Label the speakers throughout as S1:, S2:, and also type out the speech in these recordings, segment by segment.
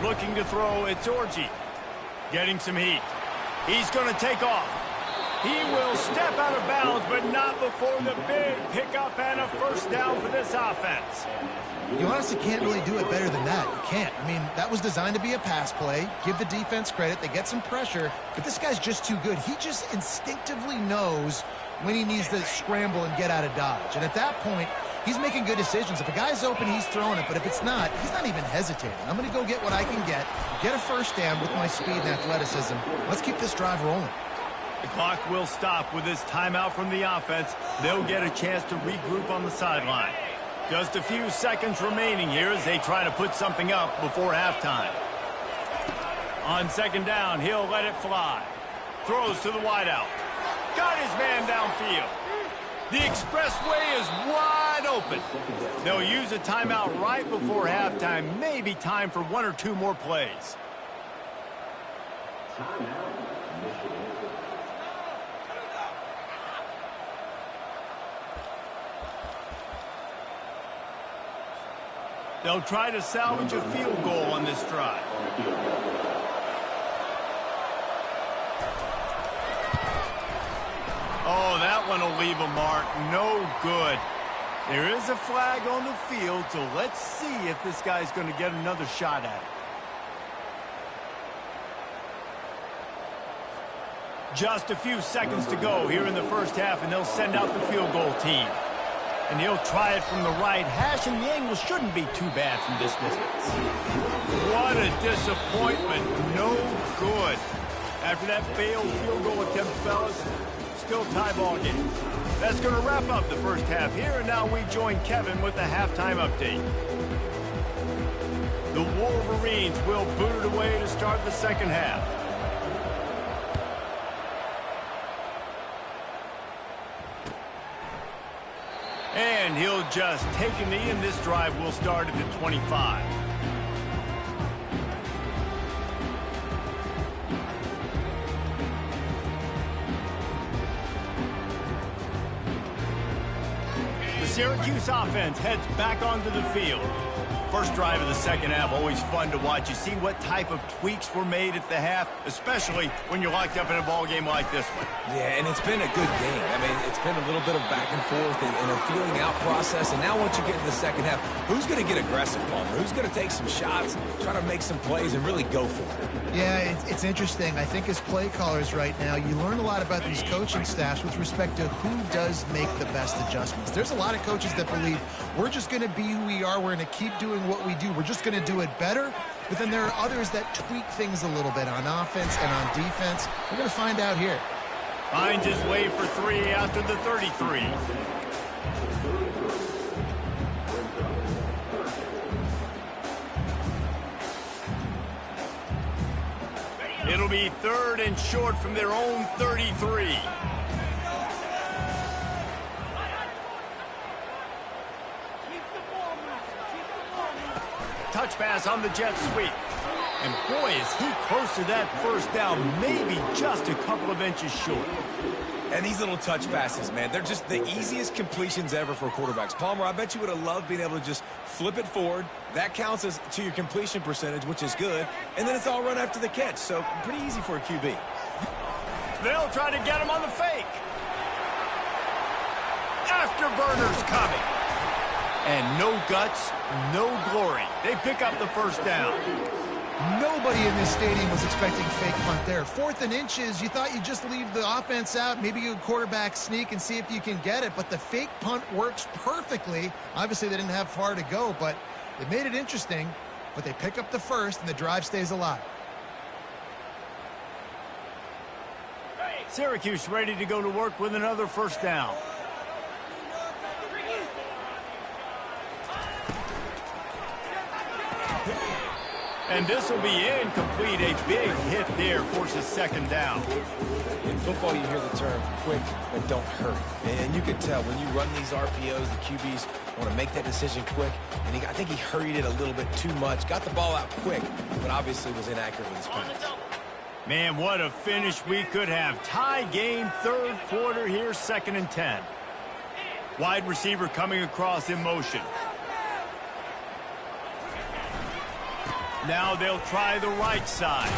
S1: Looking to throw, it's Orji. Getting some heat. He's going to take off. He will step out of bounds, but not before the big pickup and a first down for this offense.
S2: You honestly can't really do it better than that. You can't. I mean, that was designed to be a pass play. Give the defense credit. They get some pressure, but this guy's just too good. He just instinctively knows when he needs to scramble and get out of dodge. And at that point, he's making good decisions. If a guy's open, he's throwing it. But if it's not, he's not even hesitating. I'm going to go get what I can get a first down with my speed and athleticism. Let's keep this drive rolling.
S1: The clock will stop with this timeout from the offense. They'll get a chance to regroup on the sideline. Just a few seconds remaining here as they try to put something up before halftime. On second down, he'll let it fly. Throws to the wideout. Got his man downfield. The expressway is wide open. They'll use a timeout right before halftime. Maybe time for one or two more plays. They'll try to salvage a field goal on this drive. Oh, that one will leave a mark. No good. There is a flag on the field, so let's see if this guy's going to get another shot at it. Just a few seconds to go here in the first half, and they'll send out the field goal team. And he'll try it from the right hash, and the angle shouldn't be too bad from this distance. What a disappointment. No good. After that failed field goal attempt, fellas, still tie ball game. That's going to wrap up the first half here, and now we join Kevin with the halftime update. The Wolverines will boot it away to start the second half. And he'll just take a knee, and this drive will start at the 25. The Syracuse offense heads back onto the field. First drive of the second half, always fun to watch. You see what type of tweaks were made at the half, especially when you're locked up in a ball game like this one.
S3: Yeah, and it's been a good game. I mean, it's been a little bit of back and forth and a feeling out process. And now once you get in the second half, who's going to get aggressive, Palmer? Who's going to take some shots, try to make some plays, and really go for it?
S2: Yeah, it's interesting. I think as play callers right now, you learn a lot about these coaching staffs with respect to who does make the best adjustments. There's a lot of coaches that believe we're just going to be who we are. We're going to keep doing what we do. We're just going to do it better. But then there are others that tweak things a little bit on offense and on defense. We're going to find out here.
S1: Finds his way for three after the 33. It'll be third and short from their own 33. Touch pass on the jet sweep. And boy, is he close to that first down, maybe just a couple of inches short.
S3: And these little touch passes, man, they're just the easiest completions ever for quarterbacks. Palmer, I bet you would have loved being able to just flip it forward. That counts as to your completion percentage, which is good. And then it's all run after the catch, so pretty easy for a QB.
S1: They'll try to get him on the fake. Afterburner's coming. And no guts, no glory. They pick up the first down.
S2: Nobody in this stadium was expecting fake punt there. 4th and inches, you thought you'd just leave the offense out, maybe you quarterback sneak and see if you can get it, but the fake punt works perfectly. Obviously, they didn't have far to go, but they made it interesting, but they pick up the first, and the drive stays alive.
S1: Syracuse ready to go to work with another first down. And this will be incomplete. A big hit there forces second down.
S3: In football, you hear the term quick, but don't hurry. And you can tell when you run these RPOs, the QBs want to make that decision quick. And I think he hurried it a little bit too much. Got the ball out quick, but obviously was inaccurate with his pass.
S1: Man, what a finish we could have. Tie game, third quarter here, 2nd and 10. Wide receiver coming across in motion. Now they'll try the right side.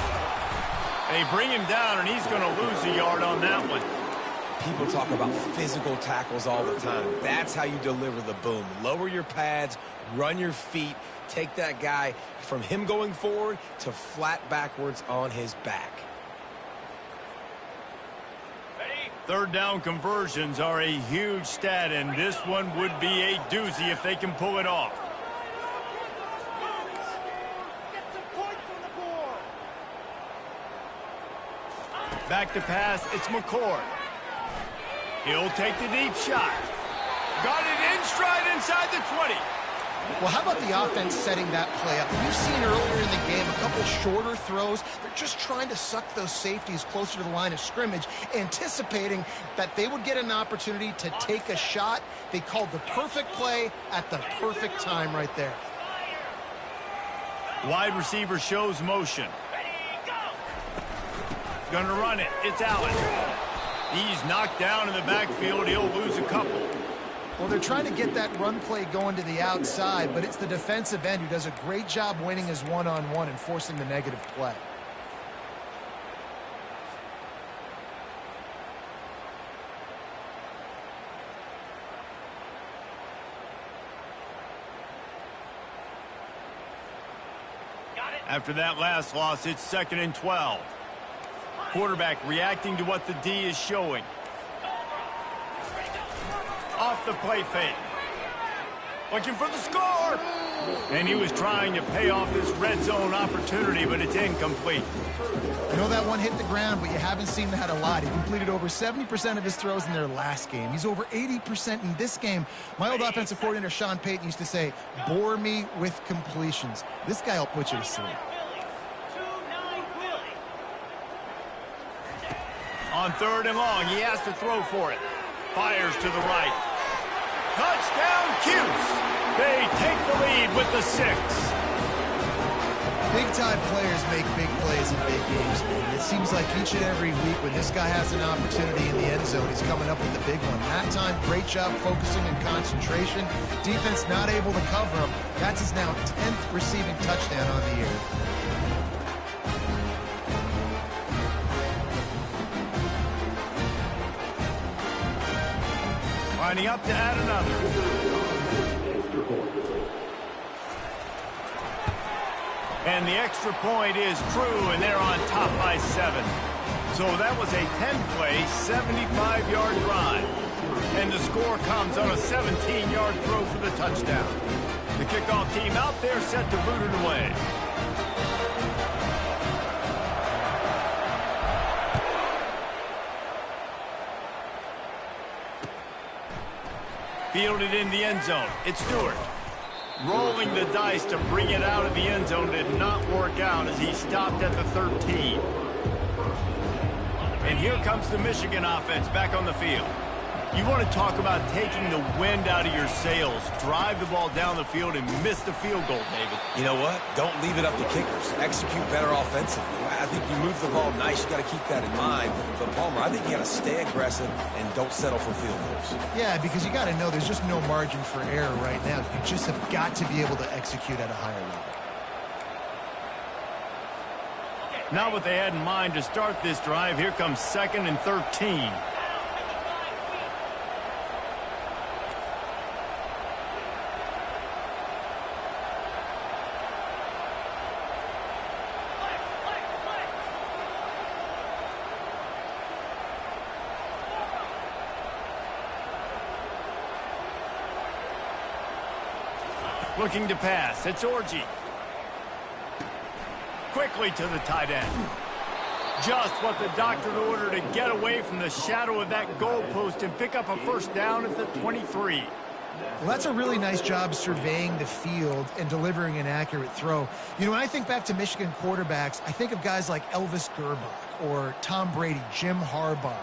S1: They bring him down, and he's going to lose a yard on that one.
S3: People talk about physical tackles all the time. That's how you deliver the boom. Lower your pads, run your feet, take that guy from him going forward to flat backwards on his back.
S1: Third down conversions are a huge stat, and this one would be a doozy if they can pull it off. Back to pass, it's McCord. He'll take the deep shot. Got it in stride inside the 20.
S2: Well, how about the offense setting that play up? You've seen earlier in the game a couple shorter throws. They're just trying to suck those safeties closer to the line of scrimmage, anticipating that they would get an opportunity to take a shot. They called the perfect play at the perfect time right there.
S1: Wide receiver shows motion. Gonna run it. It's Allen. He's knocked down in the backfield. He'll lose a couple.
S2: Well, they're trying to get that run play going to the outside, but it's the defensive end who does a great job winning his one-on-one and forcing the negative play.
S1: After that last loss, it's 2nd and 12. Quarterback reacting to what the D is showing. Off the play fake. Looking for the score. And he was trying to pay off this red zone opportunity, but it's incomplete.
S2: I know that one hit the ground, but you haven't seen that a lot. He completed over 70% of his throws in their last game. He's over 80% in this game. My old offensive coordinator, Sean Payton, used to say, bore me with completions. This guy will put you to sleep.
S1: On 3rd and long, he has to throw for it. Fires to the right. Touchdown, Cuse. They take the lead with the 6.
S2: Big-time players make big plays in big games. And it seems like each and every week when this guy has an opportunity in the end zone, he's coming up with the big one. That time, great job focusing and concentration. Defense not able to cover him. That's his now 10th receiving touchdown on the year.
S1: Lining up to add another. And the extra point is true, and they're on top by 7. So that was a 10-play, 75-yard drive. And the score comes on a 17-yard throw for the touchdown. The kickoff team out there set to boot it away. Fielded in the end zone. It's Stewart. Rolling the dice to bring it out of the end zone did not work out as he stopped at the 13. And here comes the Michigan offense back on the field. You want to talk about taking the wind out of your sails. Drive the ball down the field and miss the field goal, David.
S3: You know what? Don't leave it up to kickers. Execute better offensively. I think you move the ball nice. You got to keep that in mind. But, Palmer, I think you got to stay aggressive and don't settle for field goals.
S2: Yeah, because you got to know there's just no margin for error right now. You just have got to be able to execute at a higher level.
S1: Not what they had in mind to start this drive. Here comes 2nd and 13. Looking to pass. It's Orji. Quickly to the tight end. Just what the doctor ordered to get away from the shadow of that goalpost and pick up a first down at the 23.
S2: Well, that's a really nice job surveying the field and delivering an accurate throw. You know, when I think back to Michigan quarterbacks, I think of guys like Elvis Gerbach or Tom Brady, Jim Harbaugh,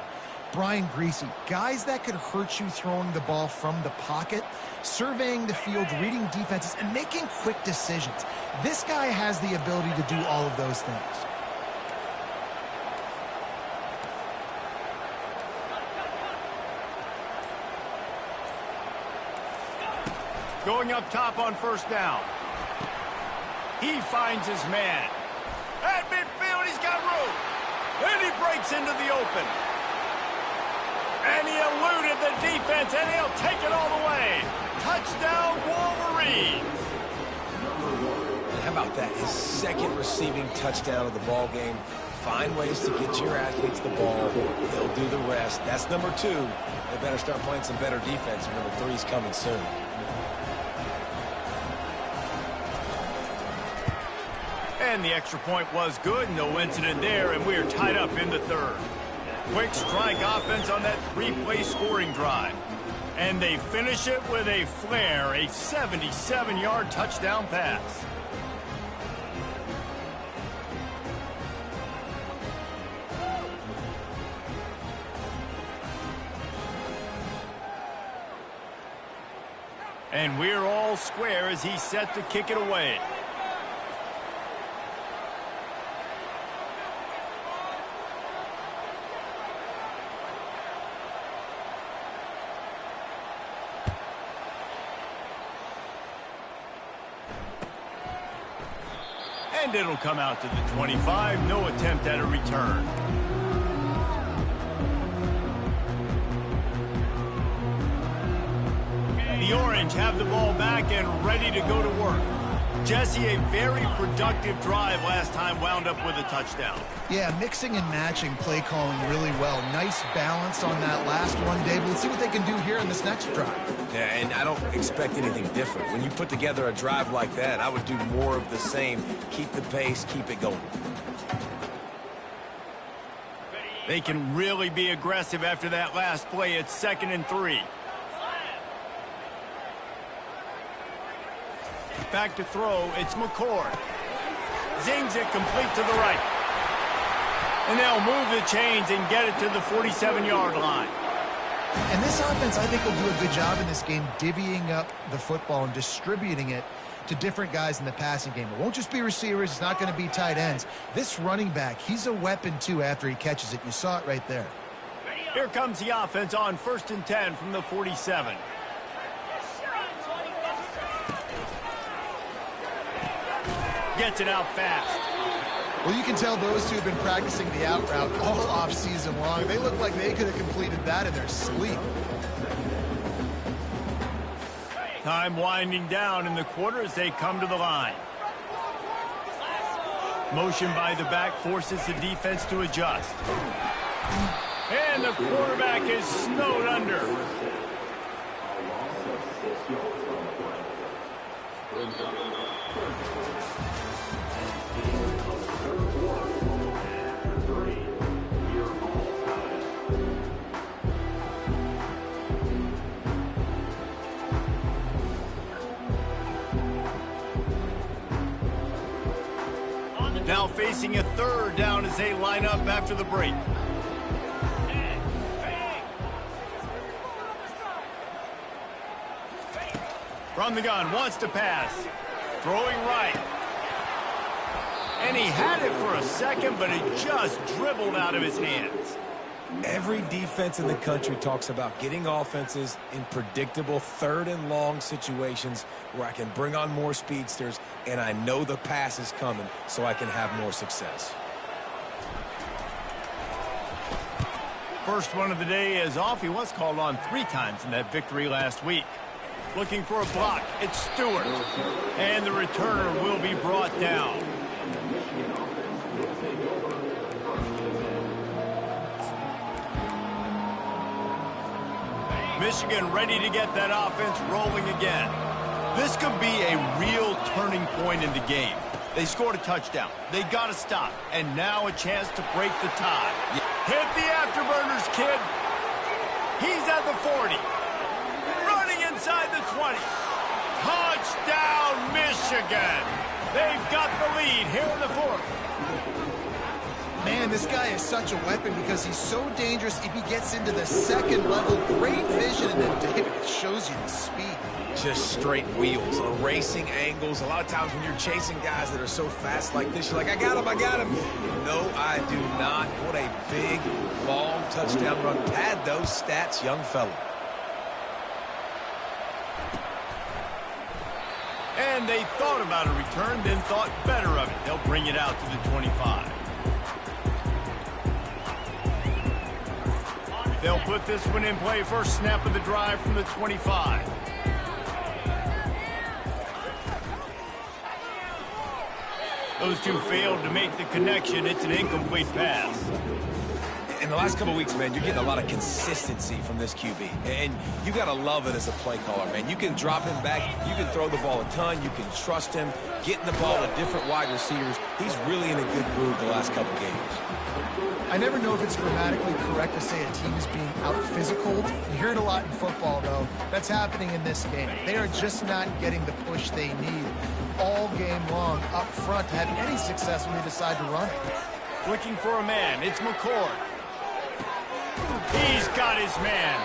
S2: Brian Greasy, guys that could hurt you throwing the ball from the pocket, surveying the field, reading defenses, and making quick decisions. This guy has the ability to do all of those things.
S1: Going up top on first down. He finds his man. At midfield, he's got room. Then he breaks into the open. And he eluded the defense, and he'll take it all the way. Touchdown, Wolverines.
S3: How about that? His second receiving touchdown of the ball game. Find ways to get your athletes the ball. They'll do the rest. That's number 2. They better start playing some better defense. Number 3's coming soon.
S1: And the extra point was good. No incident there, and we are tied up in the third. Quick strike offense on that 3-play scoring drive. And they finish it with a flair, a 77-yard touchdown pass. And we're all square as he's set to kick it away. And it'll come out to the 25. No attempt at a return. The Orange have the ball back and ready to go to work. Jesse, a very productive drive last time, wound up with a touchdown.
S2: Yeah, mixing and matching play calling really well. Nice balance on that last one, David. Let's see what they can do here in this next drive.
S3: Yeah, and I don't expect anything different. When you put together a drive like that, I would do more of the same. Keep the pace, keep it going.
S1: They can really be aggressive after that last play. It's 2nd and 3. Back to throw, it's McCord. Zings it complete to the right. And they'll move the chains and get it to the 47-yard line.
S2: And this offense, I think, will do a good job in this game divvying up the football and distributing it to different guys in the passing game. It won't just be receivers. It's not going to be tight ends. This running back, he's a weapon, too, after he catches it. You saw it right there.
S1: Here comes the offense on 1st and 10 from the 47. Gets it out fast.
S2: Well, you can tell those two have been practicing the out route all off season long. They look like they could have completed that in their sleep.
S1: Time winding down in the quarter as they come to the line. Motion by the back forces the defense to adjust. And the quarterback is snowed under. Now facing a 3rd down as they line up after the break. From the gun, wants to pass. Throwing right. And he had it for a second, but it just dribbled out of his hands.
S3: Every defense in the country talks about getting offenses in predictable 3rd and long situations where I can bring on more speedsters and I know the pass is coming so I can have more success.
S1: First one of the day is off. He was called on 3 times in that victory last week. Looking for a block. It's Stewart. And the returner will be brought down. Michigan ready to get that offense rolling again. This could be a real turning point in the game. They scored a touchdown. They got to stop. And now a chance to break the tie. Hit the afterburners, kid. He's at the 40. Running inside the 20. Touchdown, Michigan. They've got the lead here in the 4th.
S2: Man, this guy is such a weapon because he's so dangerous if he gets into the 2nd level. Great vision, and then David, it shows you the speed.
S3: Just straight wheels, erasing angles. A lot of times when you're chasing guys that are so fast like this, you're like, I got him, I got him. No, I do not. What a big, long touchdown run. Pad those stats, young fella.
S1: And they thought about a return, then thought better of it. They'll bring it out to the 25. They'll put this one in play. First snap of the drive from the 25. Those two failed to make the connection. It's an incomplete pass.
S3: In the last couple of weeks, man, you're getting a lot of consistency from this QB. And you got to love it as a play caller, man. You can drop him back. You can throw the ball a ton. You can trust him. Getting the ball to different wide receivers. He's really in a good mood the last couple games.
S2: I never know if it's grammatically correct to say a team is being out-physicaled. You hear it a lot in football, though. That's happening in this game. They are just not getting the push they need all game long up front to have any success when they decide to run it.
S1: Looking for a man. It's McCord. He's got his man.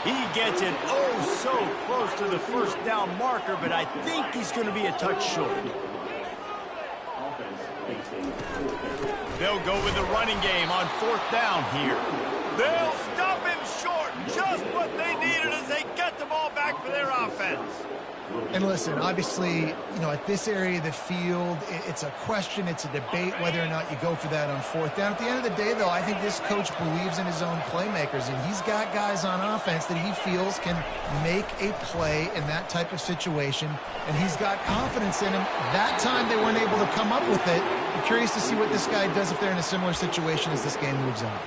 S1: He gets it oh so close to the first down marker, but I think he's going to be a touch short. They'll go with the running game on fourth down here. They'll stop him short. Just what they needed as they get the ball back for their offense.
S2: And listen, obviously, at this area of the field, it's a question, it's a debate whether or not you go for that on fourth down. At the end of the day, though, I think this coach believes in his own playmakers, and he's got guys on offense that he feels can make a play in that type of situation, and he's got confidence in him. That time they weren't able to come up with it. I'm curious to see what this guy does if they're in a similar situation as this game moves on.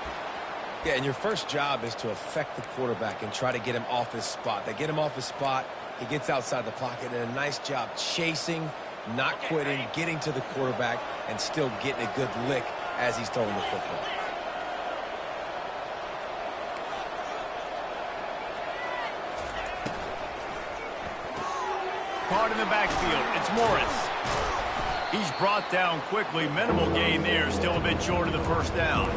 S3: Yeah, and your first job is to affect the quarterback and try to get him off his spot. They get him off his spot. He gets outside the pocket, and a nice job chasing, not quitting, getting to the quarterback, and still getting a good lick as he's throwing the football.
S1: Caught in the backfield. It's Morris. He's brought down quickly. Minimal gain there. Still a bit short of the first down.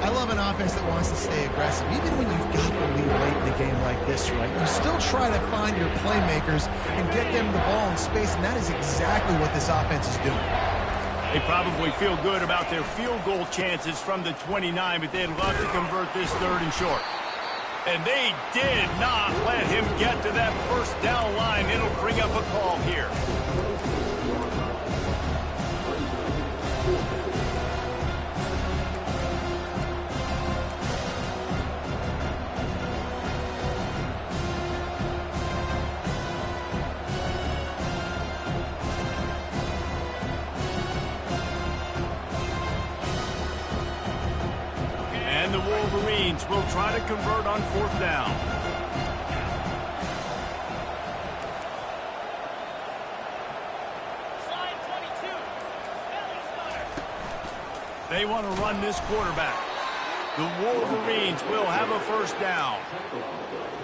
S2: I love an offense that wants to stay aggressive. Even when you've got the lead late in a game like this, right? You still try to find your playmakers and get them the ball in space, and that is exactly what this offense is doing.
S1: They probably feel good about their field goal chances from the 29, but they'd love to convert this third and short. And they did not let him get to that first down line. It'll bring up a call here. And the Wolverines will try to convert on fourth down. They want to run this quarterback. The Wolverines will have a first down.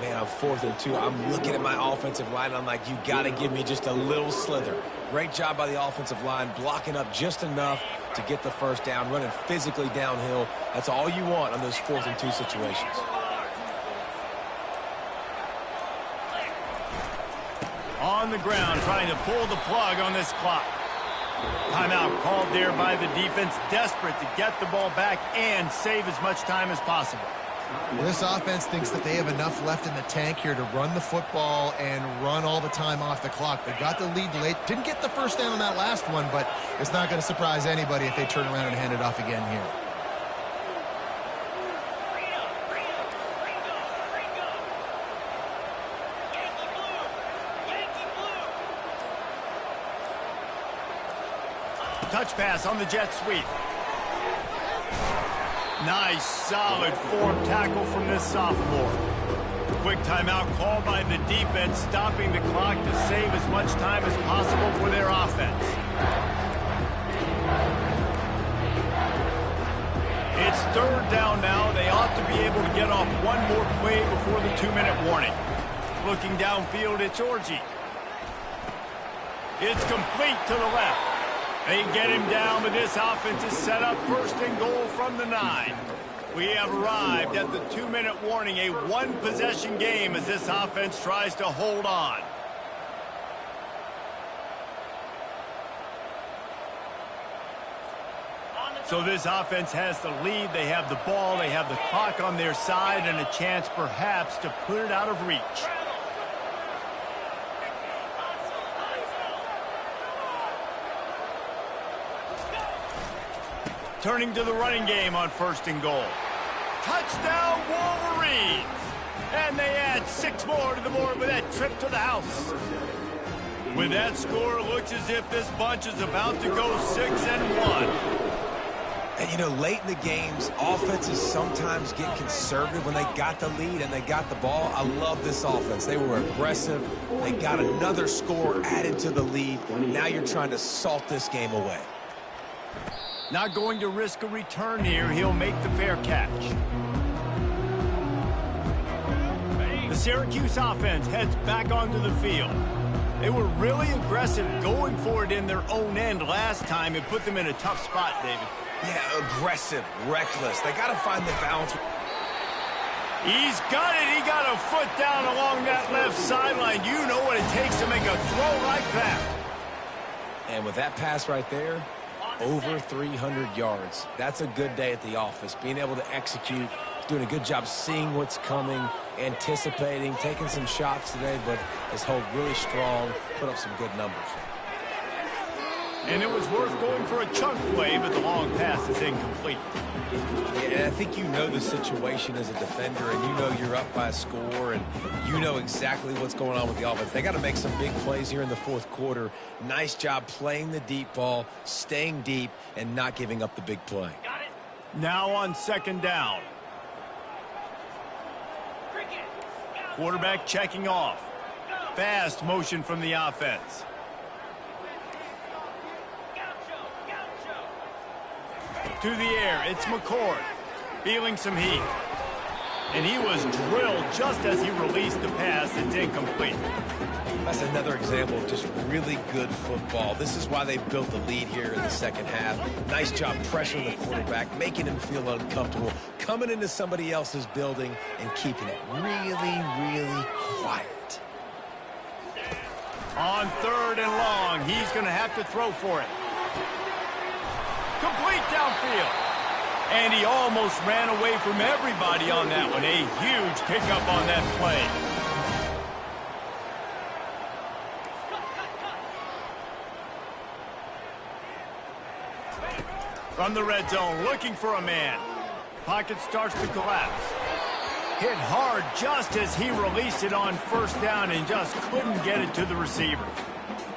S3: Man, on 4th and 2, I'm looking at my offensive line. I'm like, you got to give me just a little slither. Great job by the offensive line, blocking up just enough to get the first down, running physically downhill. That's all you want on those 4th and 2 situations.
S1: On the ground, trying to pull the plug on this clock. Timeout called there by the defense, desperate to get the ball back and save as much time as possible.
S2: Well, this offense thinks that they have enough left in the tank here to run the football and run all the time off the clock. They got the lead late. Didn't get the first down on that last one, but it's not going to surprise anybody if they turn around and hand it off again here.
S1: Touch pass on the jet sweep. Nice, solid form tackle from this sophomore. Quick timeout called by the defense, stopping the clock to save as much time as possible for their offense. It's third down now. They ought to be able to get off one more play before the 2-minute warning. Looking downfield, it's Orji. It's complete to the left. They get him down, but this offense is set up first and goal from the 9. We have arrived at the 2-minute warning, a one-possession game as this offense tries to hold on. So this offense has the lead. They have the ball. They have the clock on their side and a chance perhaps to put it out of reach. Turning to the running game on 1st and goal. Touchdown, Wolverines! And they add 6 more to the board with that trip to the house. With that score, it looks as if this bunch is about to go 6-1.
S3: And, you know, late in the games, offenses sometimes get conservative when they got the lead and they got the ball. I love this offense. They were aggressive. They got another score added to the lead. Now you're trying to salt this game away.
S1: Not going to risk a return here. He'll make the fair catch. The Syracuse offense heads back onto the field. They were really aggressive going for it in their own end last time. It put them in a tough spot, David.
S3: Yeah, aggressive, reckless. They got to find the balance.
S1: He's got it. He got a foot down along that left sideline. You know what it takes to make a throw like that.
S3: And with that pass right there, over 300 yards. That's a good day at the office. Being able to execute, doing a good job seeing what's coming, anticipating, taking some shots today, but has held really strong, put up some good numbers.
S1: And it was worth going for a chunk play, but the long pass is incomplete.
S3: Yeah, and I think you know the situation as a defender, and you know you're up by a score, and you know exactly what's going on with the offense. They got to make some big plays here in the 4th quarter. Nice job playing the deep ball, staying deep, and not giving up the big play.
S1: Got it. Now on 2nd down. Quarterback checking off. Fast motion from the offense. To the air, it's McCord. Feeling some heat. And he was drilled just as he released the pass. It's incomplete.
S3: That's another example of just really good football. This is why they built the lead here in the 2nd half. Nice job pressuring the quarterback, making him feel uncomfortable, coming into somebody else's building and keeping it really, really quiet.
S1: On 3rd and long, he's going to have to throw for it. Complete downfield. And he almost ran away from everybody on that one. A huge pickup on that play. From the red zone, looking for a man. Pocket starts to collapse. Hit hard just as he released it on 1st down and just couldn't get it to the receiver.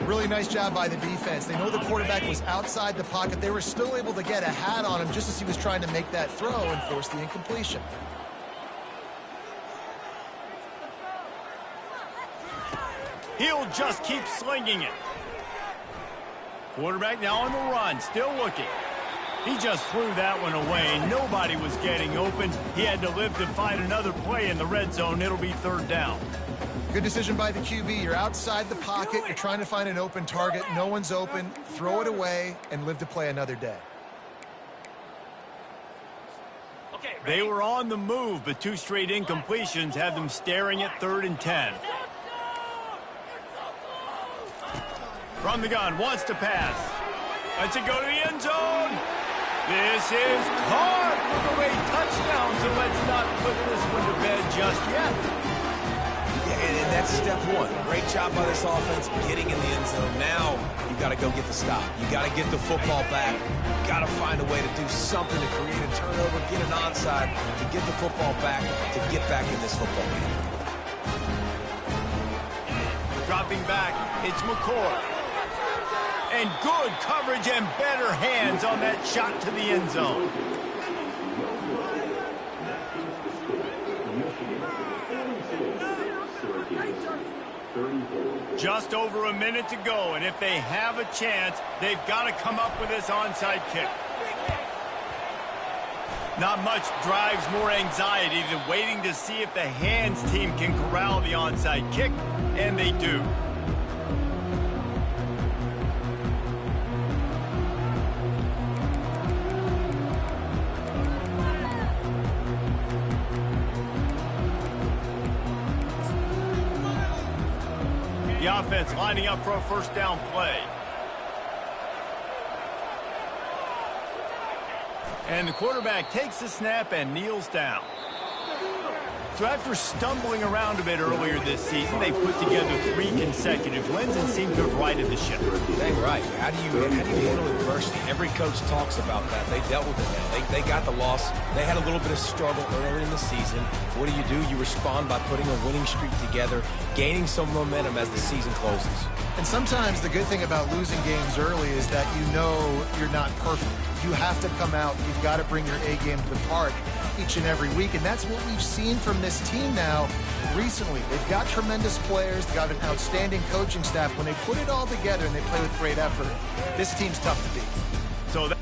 S2: Really nice job by the defense. They know the quarterback was outside the pocket. They were still able to get a hat on him just as he was trying to make that throw and force the incompletion.
S1: He'll just keep slinging it. Quarterback now on the run, still looking. He just threw that one away. Nobody was getting open. He had to live to find another play in the red zone. It'll be 3rd down.
S2: Good decision by the QB. You're outside the pocket. You're trying to find an open target. No one's open. Throw it away and live to play another day.
S1: They were on the move, but 2 straight incompletions have them staring at 3rd and 10. From the gun, wants to pass. Lets it go to the end zone. This is caught for the late touchdown, so let's not put this one to bed just yet.
S3: And that's step 1. Great job by this offense getting in the end zone. Now you got to go get the stop. You got to get the football back. You got to find a way to do something to create a turnover, get an onside, to get the football back, to get back in this football game.
S1: Dropping back, it's McCord. And good coverage and better hands on that shot to the end zone. Just over a minute to go, and if they have a chance, they've got to come up with this onside kick. Not much drives more anxiety than waiting to see if the hands team can corral the onside kick, and they do. The offense lining up for a 1st down play. And the quarterback takes the snap and kneels down. So after stumbling around a bit earlier this season, they put together 3 consecutive wins and seem to have righted the ship.
S3: Dang right. How do you handle adversity? Every coach talks about that. They dealt with it now. They got the loss. They had a little bit of struggle early in the season. What do? You respond by putting a winning streak together, gaining some momentum as the season closes.
S2: And sometimes the good thing about losing games early is that you know you're not perfect. You have to come out. You've got to bring your A game to the park each and every week. And that's what we've seen from this team now recently. They've got tremendous players. They've got an outstanding coaching staff. When they put it all together and they play with great effort, this team's tough to beat.
S1: So that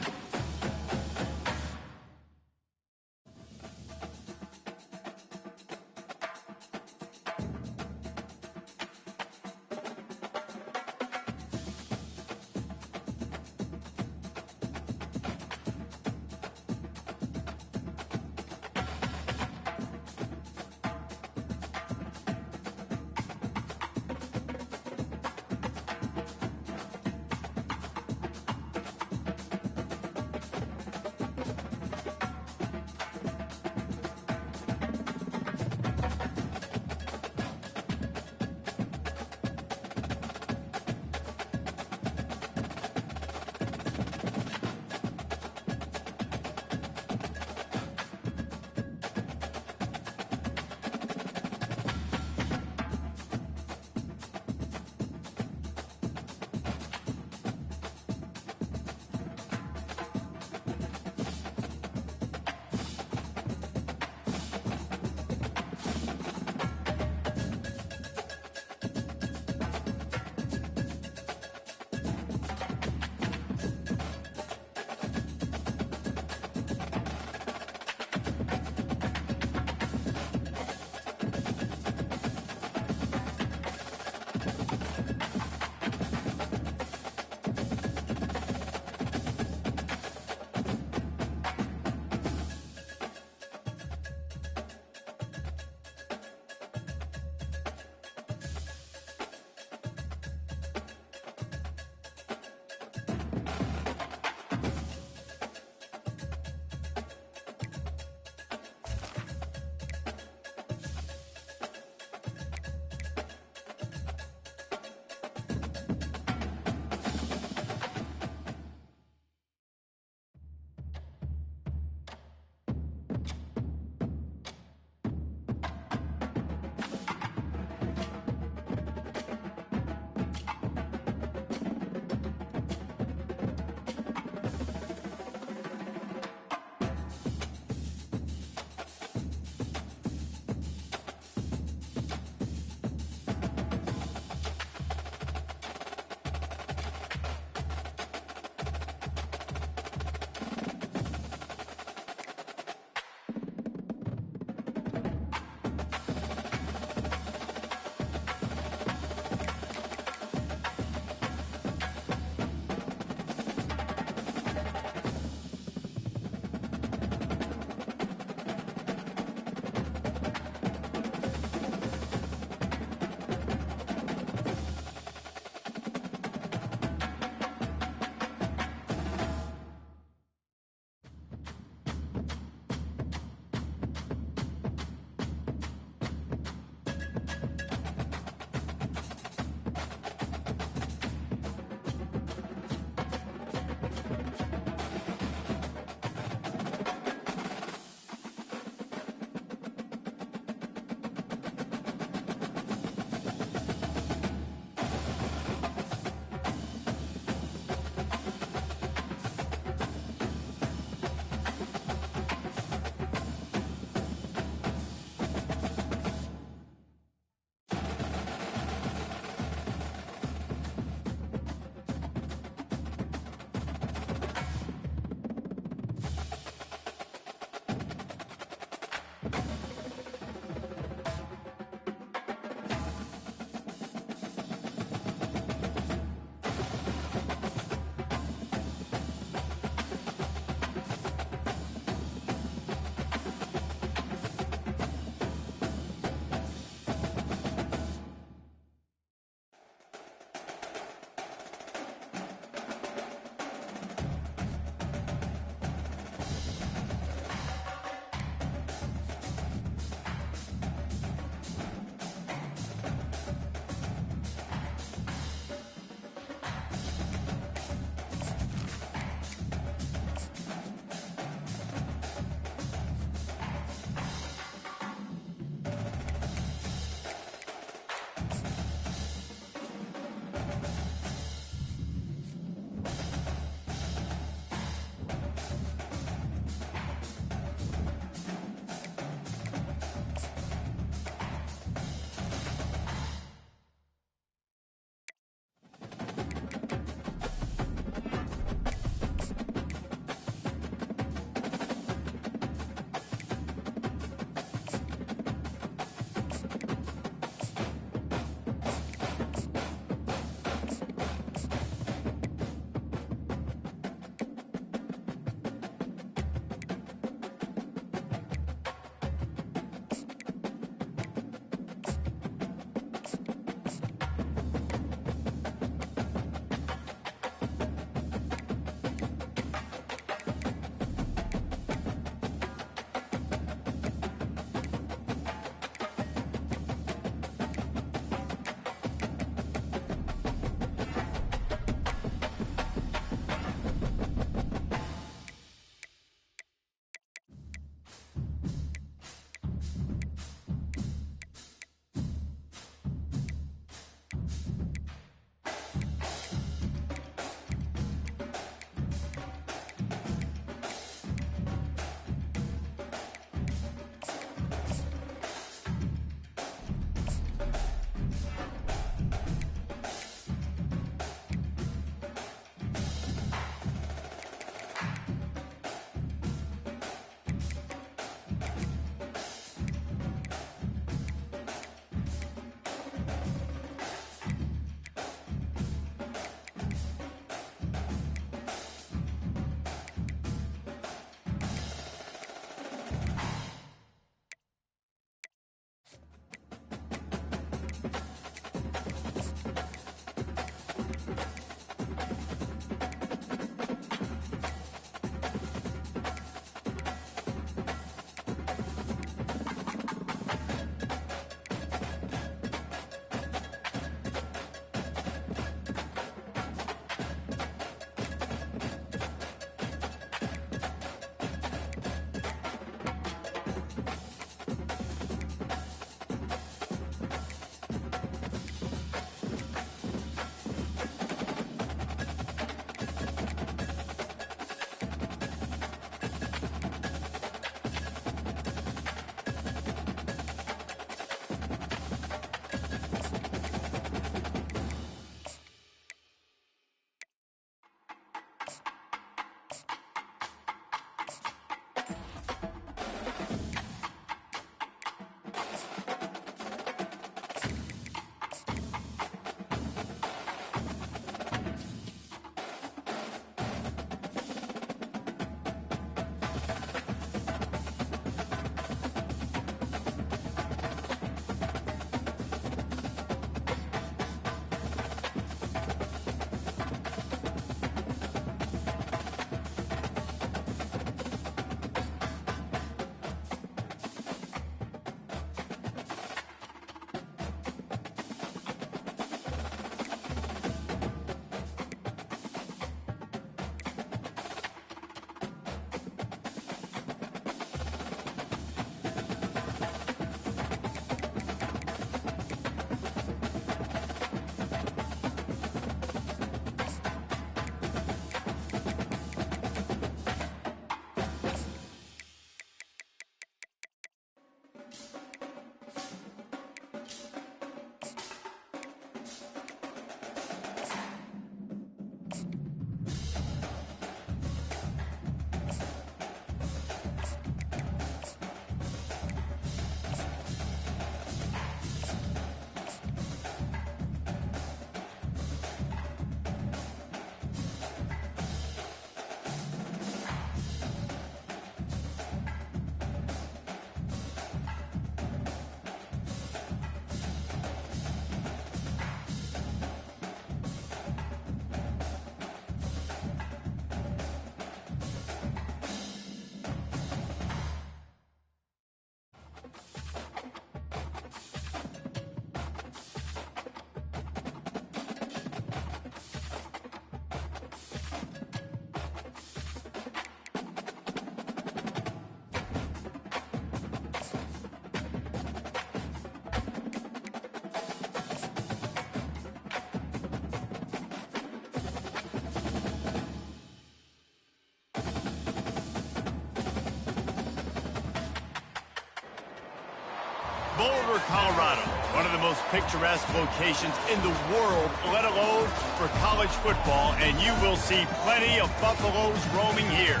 S1: Boulder, Colorado, one of the most picturesque locations in the world, let alone for college football, and you will see plenty of Buffaloes roaming here.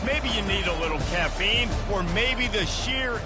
S1: Maybe you need a little caffeine, or maybe the sheer